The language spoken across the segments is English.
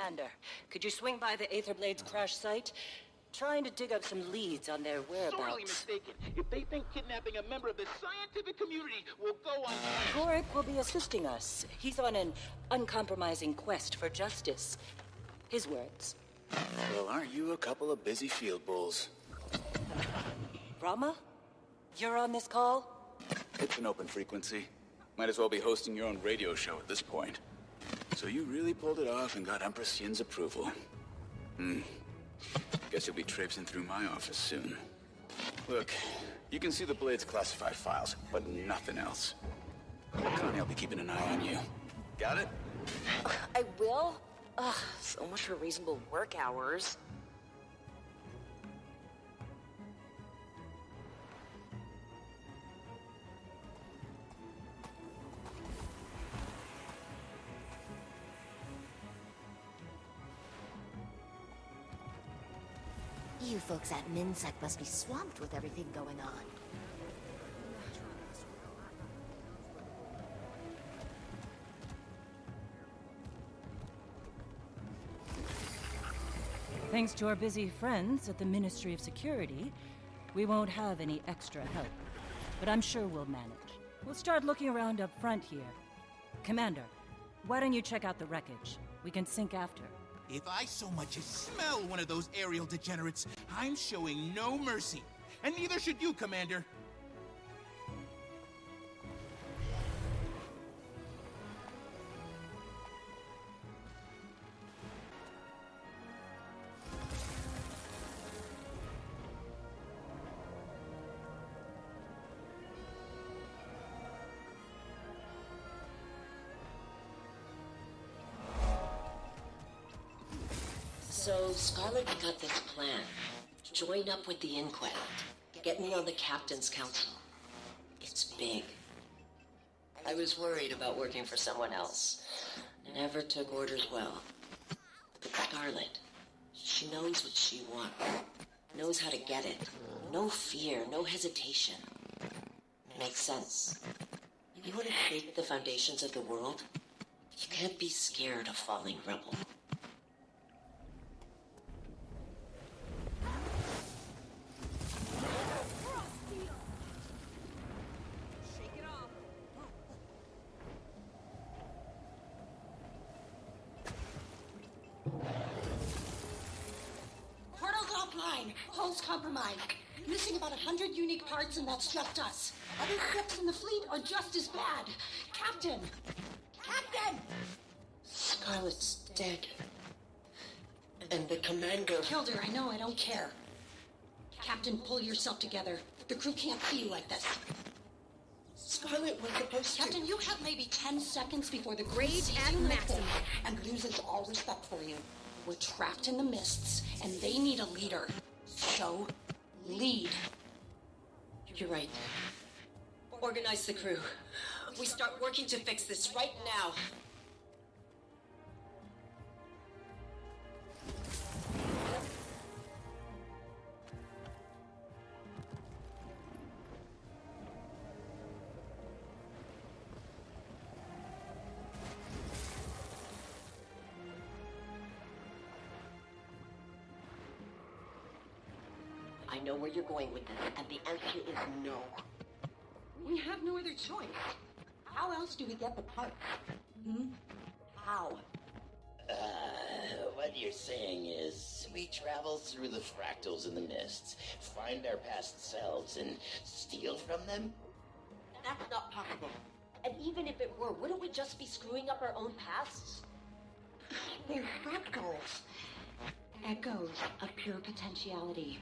Commander. Could you swing by the Aetherblade's crash site? Trying to dig up some leads on their whereabouts. Sorely mistaken. If they think kidnapping a member of the scientific community will go on... Gorik will be assisting us. He's on an uncompromising quest for justice. His words. Well, aren't you a couple of busy field bulls? Rama? You're on this call? It's an open frequency. Might as well be hosting your own radio show at this point. So you really pulled it off and got Empress Yin's approval. Guess you'll be traipsing through my office soon. Look, you can see the Blade's classified files, but nothing else. Akane will be keeping an eye on you. Got it? I will? Ugh, so much for reasonable work hours. You folks at MinSec must be swamped with everything going on. Thanks to our busy friends at the Ministry of Security, we won't have any extra help. But I'm sure we'll manage. We'll start looking around up front here. Commander, why don't you check out the wreckage? We can sync after. If I so much as smell one of those aerial degenerates, I'm showing no mercy. And neither should you, Commander. So, Scarlet got this plan. Join up with the Inquest. Get me on the Captain's Council. It's big. I was worried about working for someone else. Never took orders well. But Scarlet, she knows what she wants. Knows how to get it. No fear, no hesitation. Makes sense. You want to shake the foundations of the world? You can't be scared of falling rebel. Hull's compromised. Missing about 100 unique parts, and that's just us. Other ships in the fleet are just as bad. Captain! Captain! Scarlet's dead. And the commander... Killed her, I know, I don't care. Captain, pull yourself together. The crew can't see you like this. Scarlet was supposed to... Captain, you have maybe 10 seconds before the grade and maximum and loses all respect for you. We're trapped in the mists, and they need a leader. So, lead. You're right. Organize the crew. We start working to fix this right now. I know where you're going with this, and the answer is no. We have no other choice. How else do we get the parts? How? What you're saying is, we travel through the fractals in the mists, find our past selves, and steal from them? That's not possible. And even if it were, wouldn't we just be screwing up our own pasts? They're fractals. Echoes of pure potentiality.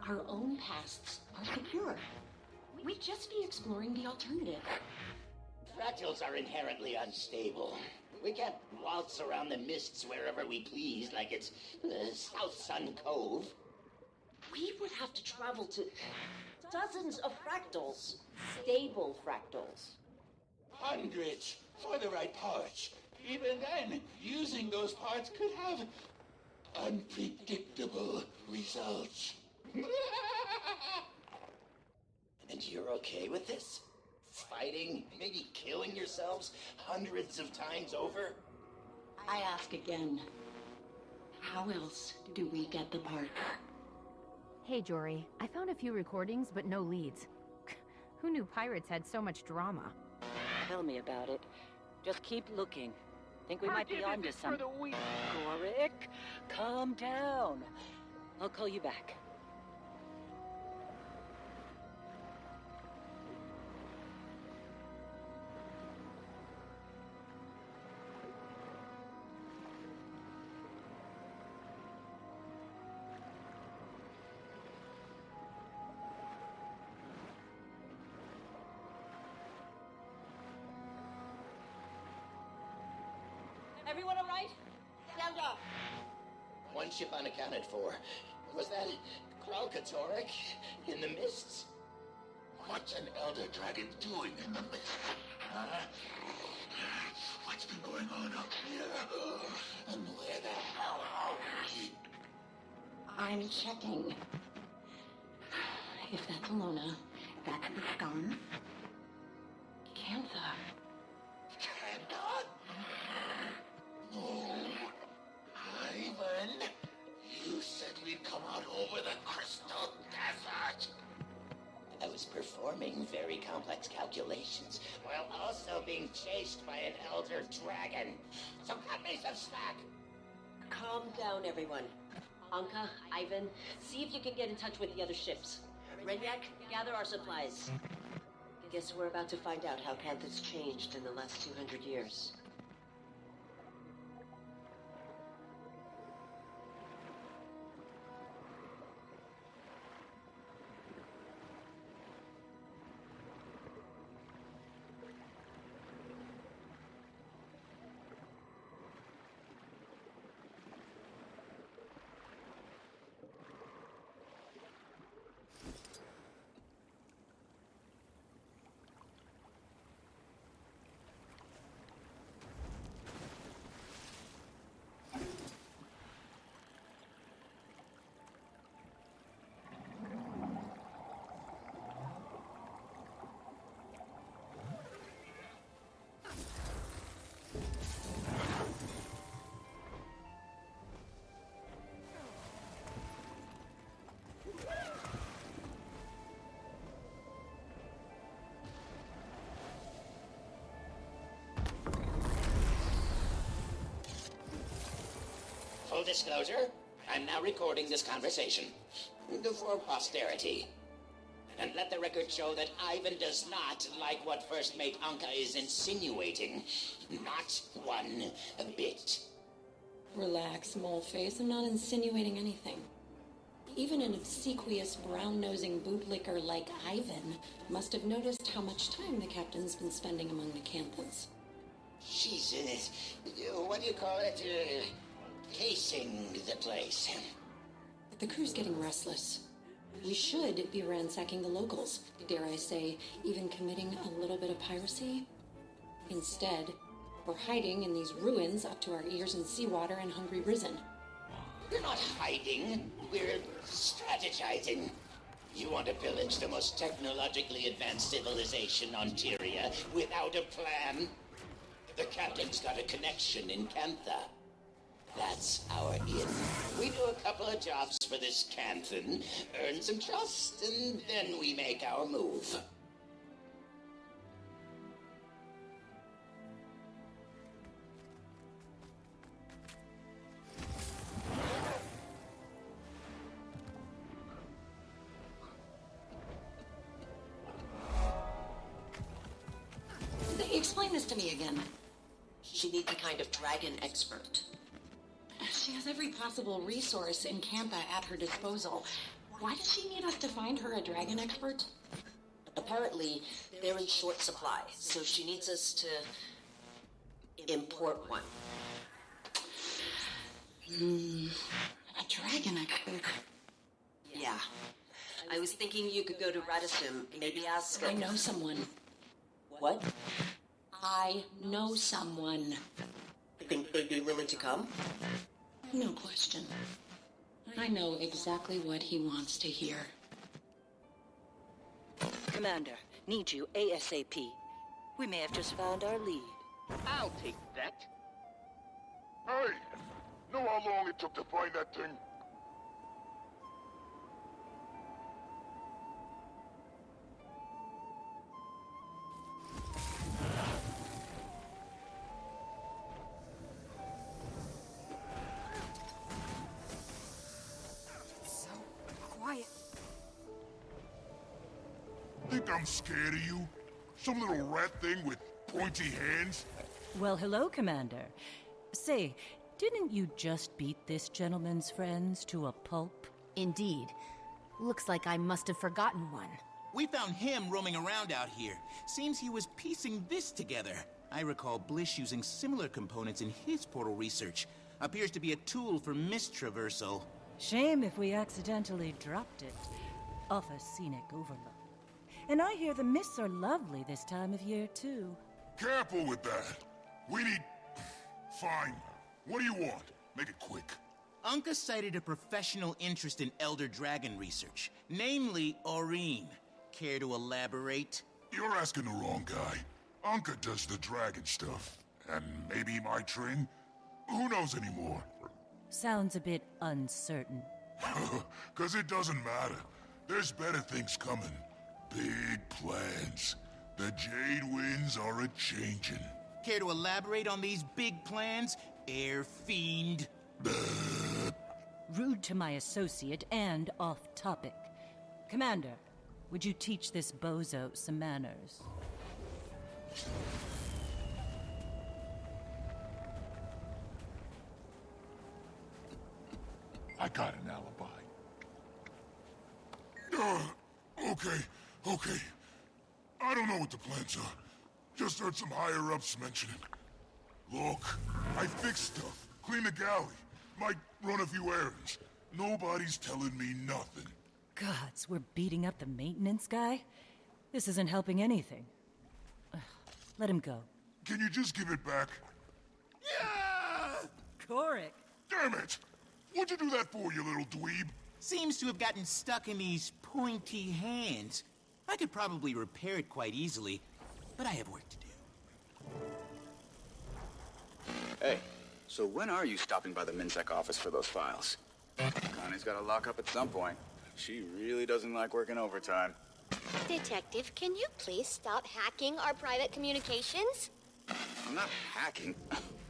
Our own pasts are secure. We'd just be exploring the alternative. Fractals are inherently unstable. We can't waltz around the mists wherever we please like it's South Sun Cove. We would have to travel to dozens of fractals. Stable fractals. Hundreds for the right parts. Even then, using those parts could have unpredictable results. And you're okay with this? Fighting, maybe killing yourselves hundreds of times over? I ask again. How else do we get the parts? Hey, Jory. I found a few recordings, but no leads. Who knew pirates had so much drama? Tell me about it. Just keep looking. Think we might be onto something. Gorik, calm down. I'll call you back. Everyone all right? Stand up. One ship unaccounted for. Was that Kralkatorek in the mists? What's an elder dragon doing in the mist? Huh? What's been going on up here? And where the hell are we? I'm checking. If that's Alona, that's the Scum. Cantha. Cannot? No. Ivan, you said we'd come out over the Crystal Desert. I was performing very complex calculations while also being chased by an elder dragon. So cut me some slack. Calm down, everyone. Anka, Ivan, see if you can get in touch with the other ships. Renyak, gather our supplies. Guess we're about to find out how Cantha's changed in the last 200 years. Full disclosure, I'm now recording this conversation for posterity. And let the record show that Ivan does not like what First Mate Anka is insinuating. Not one bit. Relax, moleface. I'm not insinuating anything. Even an obsequious, brown-nosing bootlicker like Ivan must have noticed how much time the captain's been spending among the Canthans. She's, what do you call it? Casing the place. The crew's getting restless. We should be ransacking the locals. Dare I say, even committing a little bit of piracy? Instead, we're hiding in these ruins up to our ears in seawater and hungry risen. We're not hiding. We're strategizing. You want to pillage the most technologically advanced civilization on Tyria without a plan? The captain's got a connection in Cantha. That's our in. We do a couple of jobs for this Canthan, earn some trust, and then we make our move. Explain this to me again. She needs a kind of dragon expert. She has every possible resource in Cantha at her disposal. Why does she need us to find her a dragon expert? Apparently, they're in short supply, so she needs us to import one. A dragon expert? Yeah. I was thinking you could go to Radisson, maybe ask... I know someone. What? I know someone. Think they'd be willing to come? No question. I know exactly what he wants to hear. Commander, need you ASAP. We may have just found our lead. I'll take that. Hey, Know how long it took to find that thing? So quiet. Think I'm scared of you? Some little rat thing with pointy hands? Well, hello, Commander. Say, didn't you just beat this gentleman's friends to a pulp? Indeed. Looks like I must have forgotten one. We found him roaming around out here. Seems he was piecing this together. I recall Blish using similar components in his portal research. Appears to be a tool for mist traversal. Shame if we accidentally dropped it off a scenic overlook. And I hear the mists are lovely this time of year, too. Careful with that. We need... Fine. What do you want? Make it quick. Anka cited a professional interest in Elder Dragon research, namely Aurene. Care to elaborate? You're asking the wrong guy. Anka does the dragon stuff. And maybe my train? Who knows anymore? Sounds a bit uncertain. 'Cause it doesn't matter. There's better things coming. Big plans. The Jade Winds are a-changin'. Care to elaborate on these big plans, Air Fiend? Rude to my associate and off-topic. Commander, would you teach this bozo some manners? I got an alibi. Okay. I don't know what the plans are. Just heard some higher-ups mention it. Look, I fixed stuff, cleaned the galley, might run a few errands. Nobody's telling me nothing. Gods, we're beating up the maintenance guy? This isn't helping anything. Ugh, let him go. Can you just give it back? Yeah! Korik! Damn it! What'd you do that for, you little dweeb? Seems to have gotten stuck in these pointy hands. I could probably repair it quite easily, but I have work to do. Hey, so when are you stopping by the MinSec office for those files? Connie's got to lock up at some point. She really doesn't like working overtime. Detective, can you please stop hacking our private communications? I'm not hacking.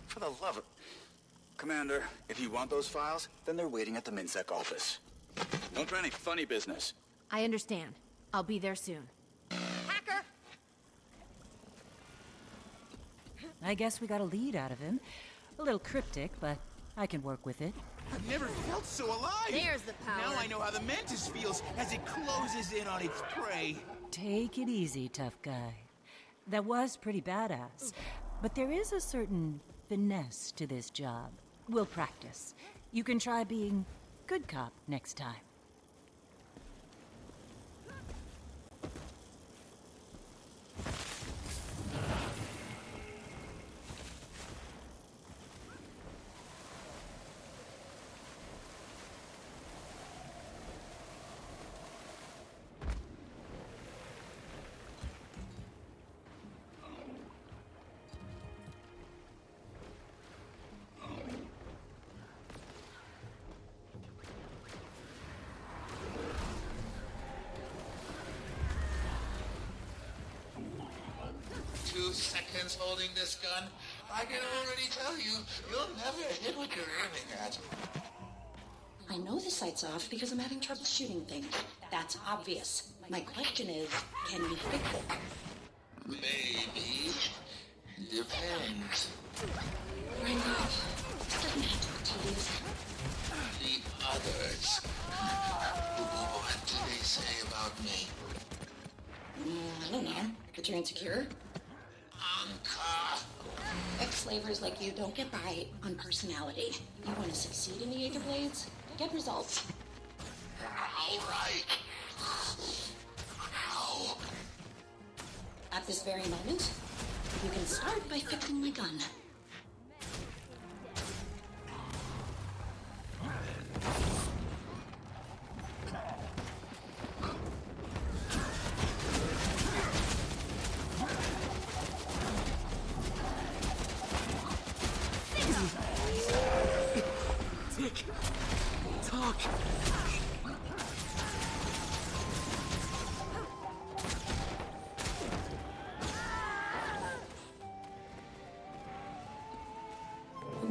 For the love of... Commander, if you want those files, then they're waiting at the MinSec office. Don't try any funny business. I understand. I'll be there soon. Hacker! I guess we got a lead out of him. A little cryptic, but I can work with it. I've never felt so alive! There's the power. Now I know how the Mantis feels as it closes in on its prey. Take it easy, tough guy. That was pretty badass. But there is a certain finesse to this job. We'll practice. You can try being good cop next time. Seconds holding this gun, I can already tell you, you'll never hit what you're aiming at. I know the sight's off because I'm having trouble shooting things. That's obvious. My question is, can you fix it? Maybe. Depends. Right now, doesn't have to be tedious. The others. What do they say about me? I don't know, but you're insecure? Anka! Ex-slavers like you don't get by on personality. You want to succeed in the Aetherblades? Get results. All right. How? At this very moment, you can start by fixing my gun.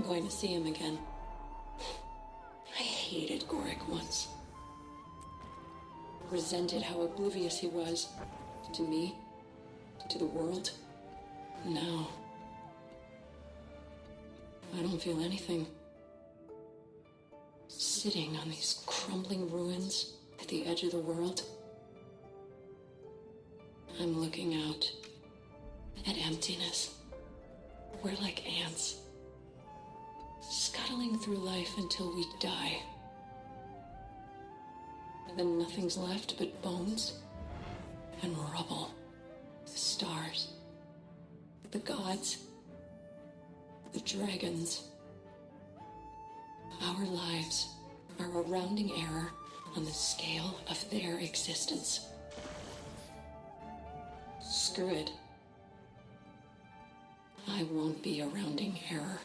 going to see him again. I hated Gorik once. Resented how oblivious he was. To me. To the world. Now. I don't feel anything. Sitting on these crumbling ruins at the edge of the world. I'm looking out at emptiness. We're like ants, scuttling through life until we die. And then nothing's left but bones and rubble. The stars, the gods, the dragons. Our lives are a rounding error on the scale of their existence. Screw it. I won't be a rounding error.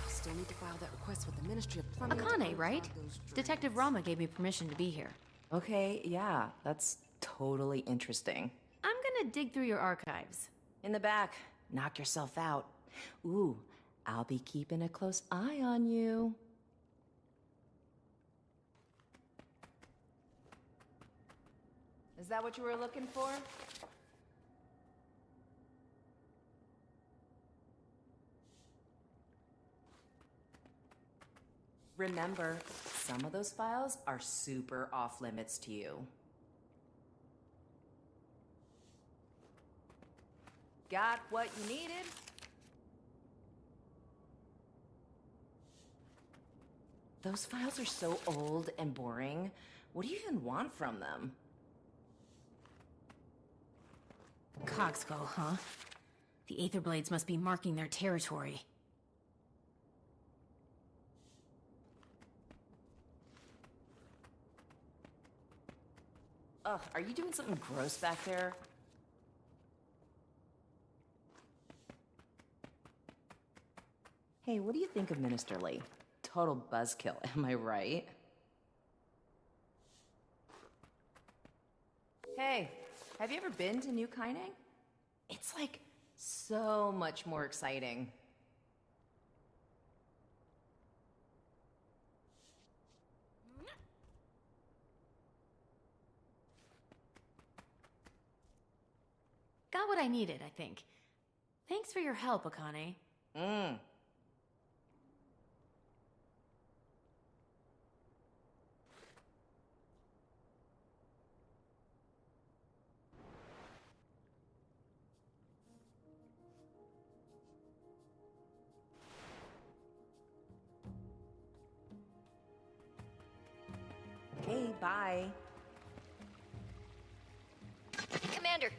Still need to file that request with the Ministry of Plumbing. Akane, right? Detective Rama gave me permission to be here. Okay, yeah, that's totally interesting. I'm gonna dig through your archives. In the back, knock yourself out. Ooh, I'll be keeping a close eye on you. Is that what you were looking for? Remember, some of those files are super off limits to you. Got what you needed? Those files are so old and boring. What do you even want from them? Cogskull, huh? The Aetherblades must be marking their territory. Ugh, are you doing something gross back there? Hey, what do you think of Minister Lee? Total buzzkill, am I right? Hey, have you ever been to New Kaineng? It's like so much more exciting. Got what I needed, I think. Thanks for your help, Akane. Okay, bye. Commander,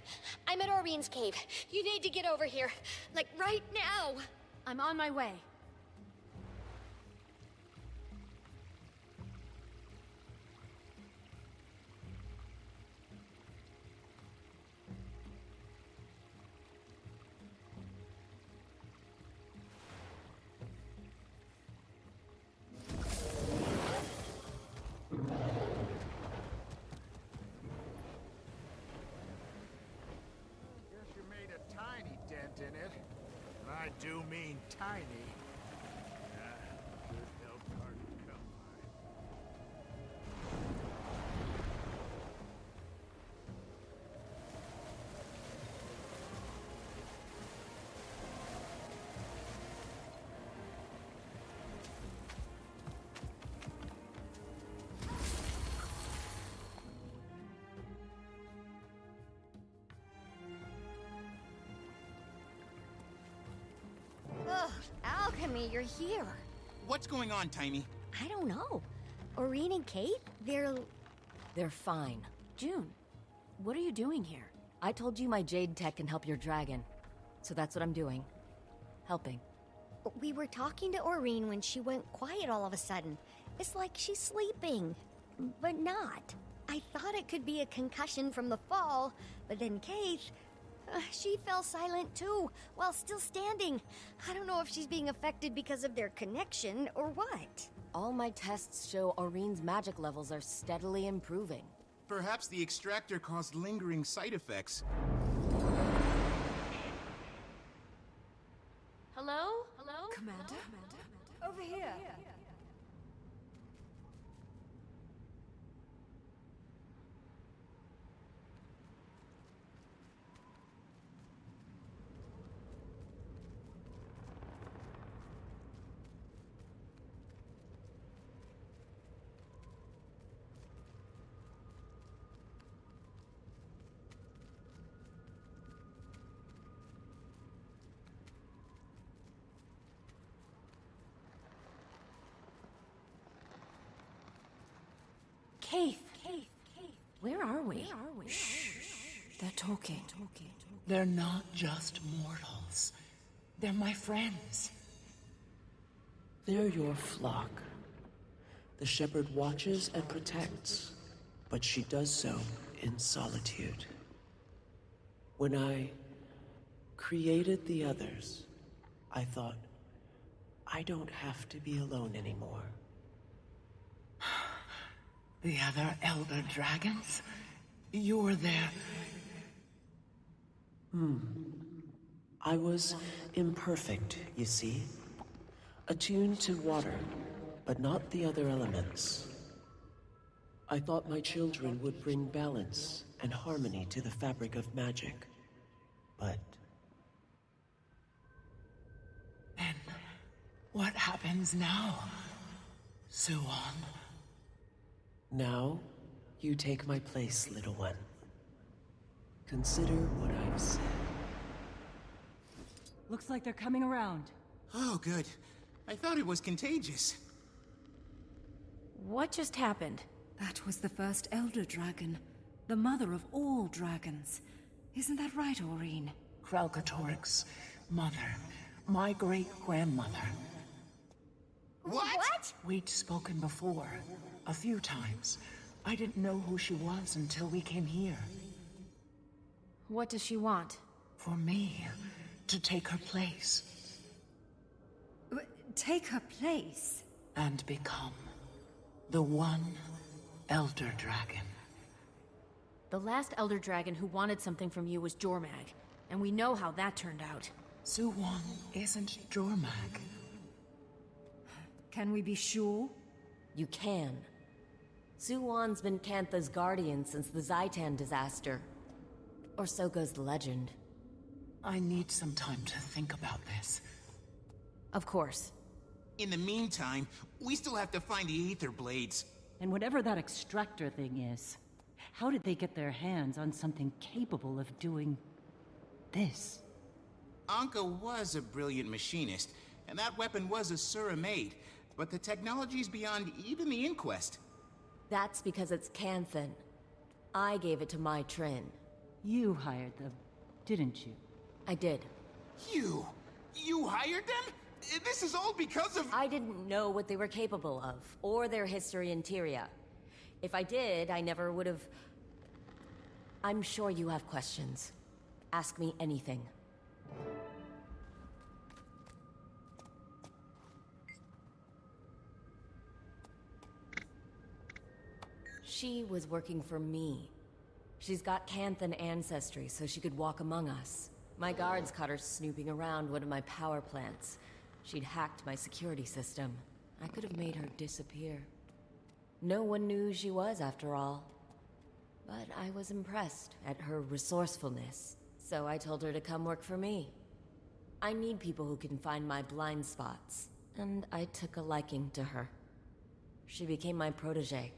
I'm at Aurene's cave. You need to get over here. Like, right now. I'm on my way. In it. And I do mean tiny. Good help hard to come by. Akame, you're here. What's going on, Tiny? I don't know. Aurene and Kate, They're fine. Joon, what are you doing here? I told you my Jade tech can help your dragon. So that's what I'm doing. Helping. We were talking to Aurene when she went quiet all of a sudden. It's like she's sleeping, but not. I thought it could be a concussion from the fall, but then Kate, she fell silent too, while still standing. I don't know if she's being affected because of their connection or what. All my tests show Aurene's magic levels are steadily improving. Perhaps the extractor caused lingering side effects. Hello? Hello? Commander? Over here. Keith! Where are we? They're talking. They're not just mortals. They're my friends. They're your flock. The shepherd watches and protects, but she does so in solitude. When I created the others, I thought, I don't have to be alone anymore. The other elder dragons? You're their... I was imperfect, you see. Attuned to water, but not the other elements. I thought my children would bring balance and harmony to the fabric of magic. But... And what happens now, Suwon? Now, you take my place, little one. Consider what I've said. Looks like they're coming around. Oh, good. I thought it was contagious. What just happened? That was the first elder dragon. The mother of all dragons. Isn't that right, Aurene? Kralkatorik's mother. My great-grandmother. What? We'd spoken before. A few times. I didn't know who she was until we came here. What does she want? For me, to take her place. Take her place? And become the one elder dragon. The last elder dragon who wanted something from you was Jormag, and we know how that turned out. Suwon isn't Jormag. Can we be sure? You can. Suwon's been Kantha's guardian since the Zaitan disaster. Or so goes the legend. I need some time to think about this. Of course. In the meantime, we still have to find the Aetherblades. And whatever that extractor thing is, how did they get their hands on something capable of doing this? Anka was a brilliant machinist, and that weapon was a Sura-made, but the technology's beyond even the Inquest. That's because it's Canthan. I gave it to my Trin. You hired them, didn't you? I did. You hired them? This is all because of... I didn't know what they were capable of, or their history in Tyria. If I did, I never would have... I'm sure you have questions. Ask me anything. She was working for me. She's got Canthan ancestry, so she could walk among us. My guards caught her snooping around one of my power plants. She'd hacked my security system. I could have made her disappear. No one knew who she was, after all. But I was impressed at her resourcefulness, so I told her to come work for me. I need people who can find my blind spots, and I took a liking to her. She became my protege.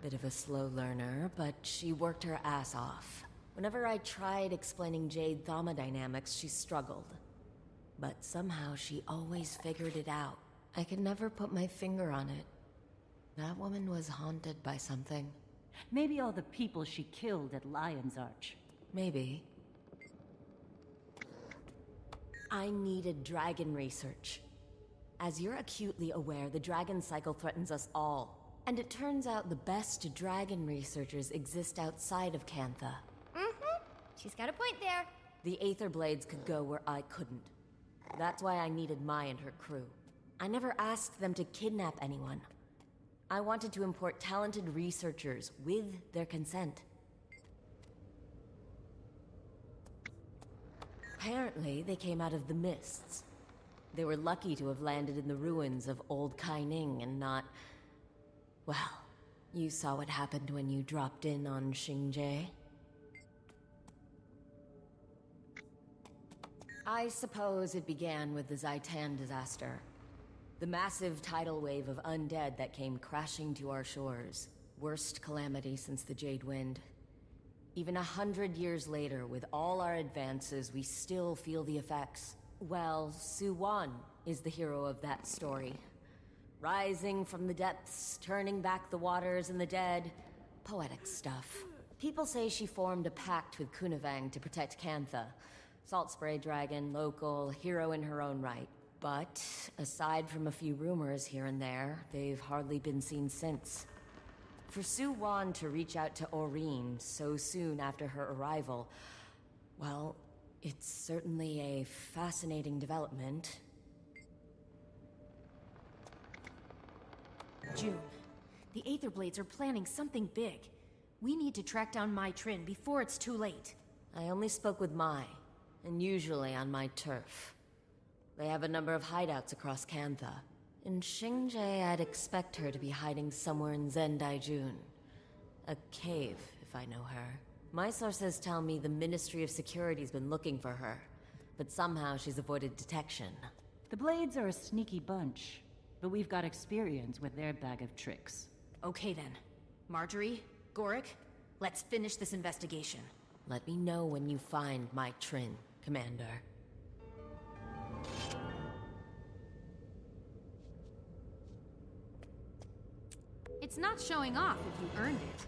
Bit of a slow learner, but she worked her ass off. Whenever I tried explaining Jade thermodynamics, she struggled. but somehow she always figured it out. I could never put my finger on it. That woman was haunted by something. Maybe all the people she killed at Lion's Arch. Maybe. I needed dragon research. As you're acutely aware, the dragon cycle threatens us all. And it turns out the best dragon researchers exist outside of Cantha. Mm-hmm. She's got a point there. The Aetherblades could go where I couldn't. That's why I needed Mai and her crew. I never asked them to kidnap anyone. I wanted to import talented researchers with their consent. Apparently, they came out of the mists. They were lucky to have landed in the ruins of Old Kaining and not... Well, you saw what happened when you dropped in on Shing Jea. I suppose it began with the Zaitan disaster. The massive tidal wave of undead that came crashing to our shores. Worst calamity since the Jade Wind. Even 100 years later, with all our advances, we still feel the effects. Well, Su-Wan is the hero of that story. Rising from the depths, turning back the waters and the dead. Poetic stuff. People say she formed a pact with Kunavang to protect Cantha. Salt Spray Dragon, local, hero in her own right. But, aside from a few rumors here and there, they've hardly been seen since. For Su-Wan to reach out to Aurene so soon after her arrival, well, it's certainly a fascinating development. Joon, the Aetherblades are planning something big. We need to track down Mai Trin before it's too late. I only spoke with Mai, and usually on my turf. They have a number of hideouts across Cantha. In Shing Jea, I'd expect her to be hiding somewhere in Zendai Joon. A cave, if I know her. My sources tell me the Ministry of Security's been looking for her, but somehow she's avoided detection. The Blades are a sneaky bunch, but we've got experience with their bag of tricks. Okay then. Marjory, Gorik, let's finish this investigation. Let me know when you find Mai Trin, Commander. It's not showing off if you earned it.